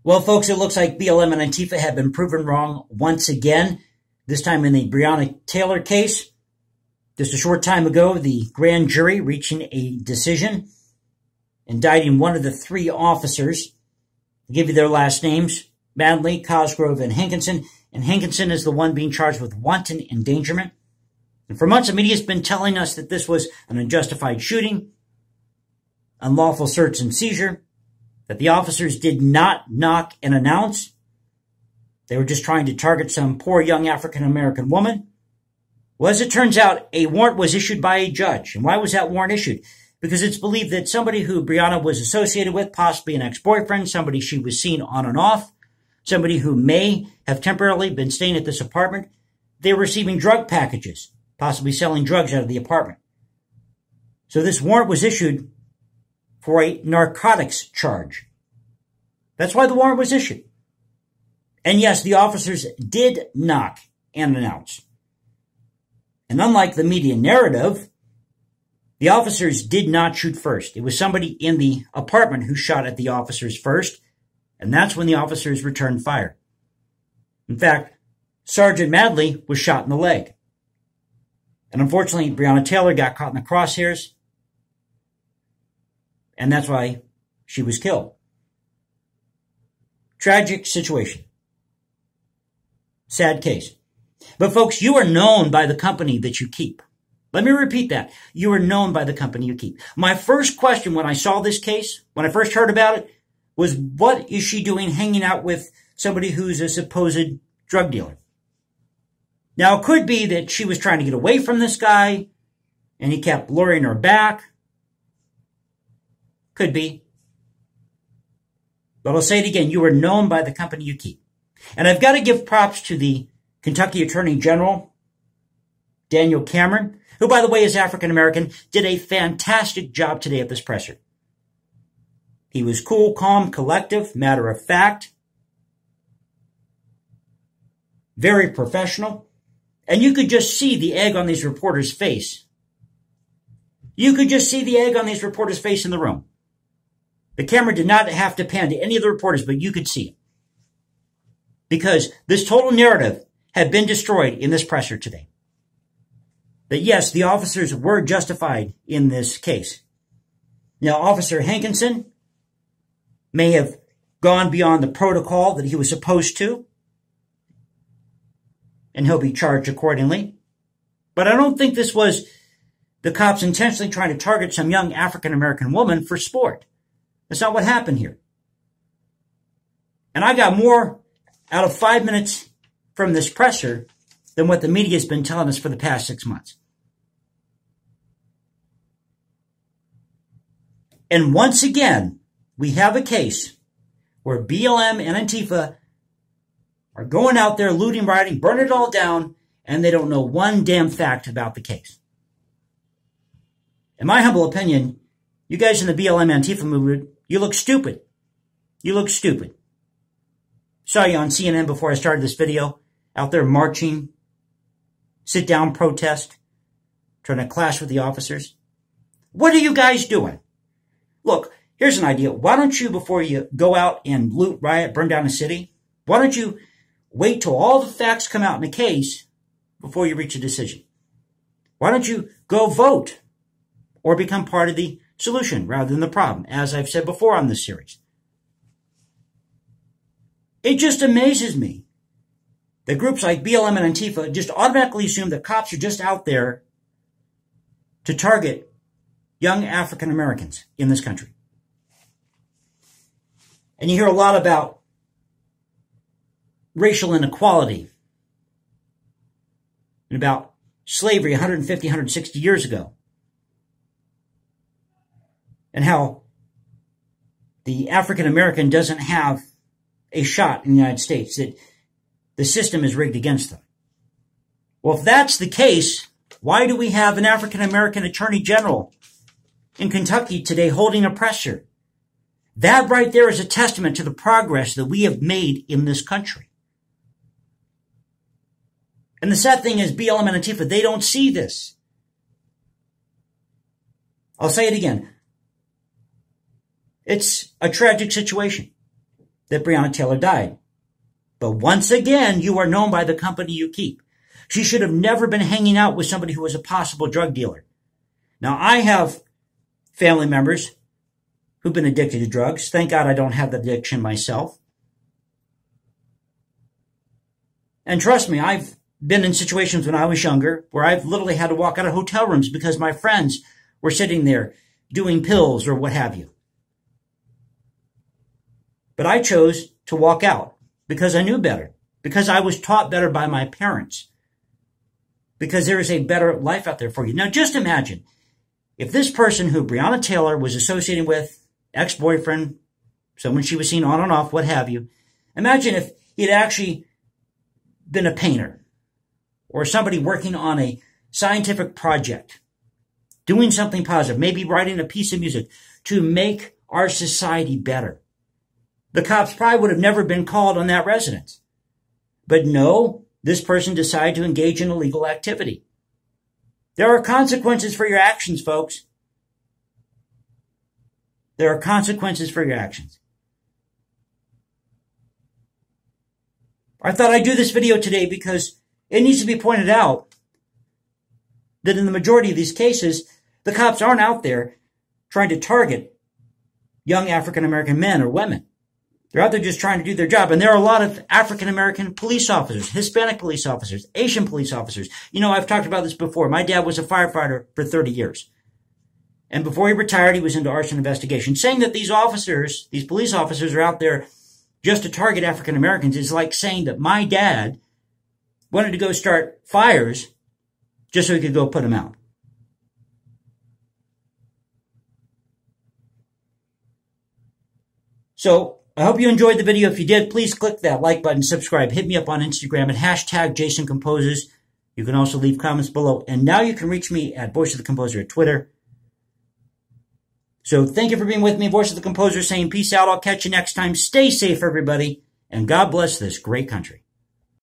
Well, folks, it looks like BLM and Antifa have been proven wrong once again, this time in the Breonna Taylor case. Just a short time ago, the grand jury reaching a decision indicting one of the three officers. I'll give you their last names: Madley, Cosgrove, and Hankinson. And Hankinson is the one being charged with wanton endangerment. And for months, the media has been telling us that this was an unjustified shooting, unlawful search and seizure, that the officers did not knock and announce. They were just trying to target some poor young African-American woman. Well, as it turns out, a warrant was issued by a judge. And why was that warrant issued? Because it's believed that somebody who Breonna was associated with, possibly an ex-boyfriend, somebody she was seen on and off, somebody who may have temporarily been staying at this apartment, they were receiving drug packages, possibly selling drugs out of the apartment. So this warrant was issued for a narcotics charge. That's why the warrant was issued. And yes, the officers did knock and announce. And unlike the media narrative, the officers did not shoot first. It was somebody in the apartment who shot at the officers first, and that's when the officers returned fire. In fact, Sergeant Madley was shot in the leg. And unfortunately, Breonna Taylor got caught in the crosshairs, and that's why she was killed. Tragic situation. Sad case. But folks, you are known by the company that you keep. Let me repeat that. You are known by the company you keep. My first question when I saw this case, when I first heard about it, was what is she doing hanging out with somebody who's a supposed drug dealer? Now, it could be that she was trying to get away from this guy and he kept luring her back. Could be. But I'll say it again. You are known by the company you keep. And I've got to give props to the Kentucky Attorney General, Daniel Cameron, who, by the way, is African-American, did a fantastic job today at this presser. He was cool, calm, collective, matter of fact, very professional. And you could just see the egg on these reporters' face. You could just see the egg on these reporters' face in the room. The camera did not have to pan to any of the reporters, but you could see it. Because this total narrative had been destroyed in this presser today. That yes, the officers were justified in this case. Now, Officer Hankinson may have gone beyond the protocol that he was supposed to, and he'll be charged accordingly. But I don't think this was the cops intentionally trying to target some young African-American woman for sport. That's not what happened here. And I got more out of 5 minutes from this presser than what the media has been telling us for the past 6 months. And once again, we have a case where BLM and Antifa are going out there looting, rioting, burning it all down, and they don't know one damn fact about the case. In my humble opinion, you guys in the BLM Antifa movement, you look stupid. You look stupid. Saw you on CNN before I started this video, out there marching, sit-down protest, trying to clash with the officers. What are you guys doing? Look, here's an idea. Why don't you, before you go out and loot, riot, burn down a city, why don't you wait till all the facts come out in the case before you reach a decision? Why don't you go vote or become part of the solution rather than the problem, as I've said before on this series? It just amazes me that groups like BLM and Antifa just automatically assume that cops are just out there to target young African Americans in this country. And you hear a lot about racial inequality and about slavery 150, 160 years ago. And how the African American doesn't have a shot in the United States, that the system is rigged against them. Well, if that's the case, why do we have an African American Attorney General in Kentucky today holding a presser? That right there is a testament to the progress that we have made in this country. And the sad thing is, BLM and Antifa, they don't see this. I'll say it again. It's a tragic situation. that Breonna Taylor died. But once again, you are known by the company you keep. She should have never been hanging out with somebody who was a possible drug dealer. Now, I have family members who've been addicted to drugs. Thank God I don't have the addiction myself. And trust me, I've been in situations when I was younger where I've literally had to walk out of hotel rooms because my friends were sitting there doing pills or what have you. But I chose to walk out because I knew better, because I was taught better by my parents, because there is a better life out there for you. Now, just imagine if this person who Breonna Taylor was associating with, ex-boyfriend, someone she was seeing on and off, what have you, imagine if he had actually been a painter or somebody working on a scientific project, doing something positive, maybe writing a piece of music to make our society better. The cops probably would have never been called on that residence. But no, this person decided to engage in illegal activity. There are consequences for your actions, folks. There are consequences for your actions. I thought I'd do this video today because it needs to be pointed out that in the majority of these cases, the cops aren't out there trying to target young African-American men or women. They're out there just trying to do their job. And there are a lot of African-American police officers, Hispanic police officers, Asian police officers. You know, I've talked about this before. My dad was a firefighter for 30 years. And before he retired, he was into arson investigation. Saying that these officers, these police officers are out there just to target African-Americans is like saying that my dad wanted to go start fires just so he could go put them out. So, I hope you enjoyed the video. If you did, please click that like button, subscribe, hit me up on Instagram at #JasonComposes. You can also leave comments below. And now you can reach me at Voice of the Composer at Twitter. So thank you for being with me. Voice of the Composer saying peace out. I'll catch you next time. Stay safe, everybody. And God bless this great country.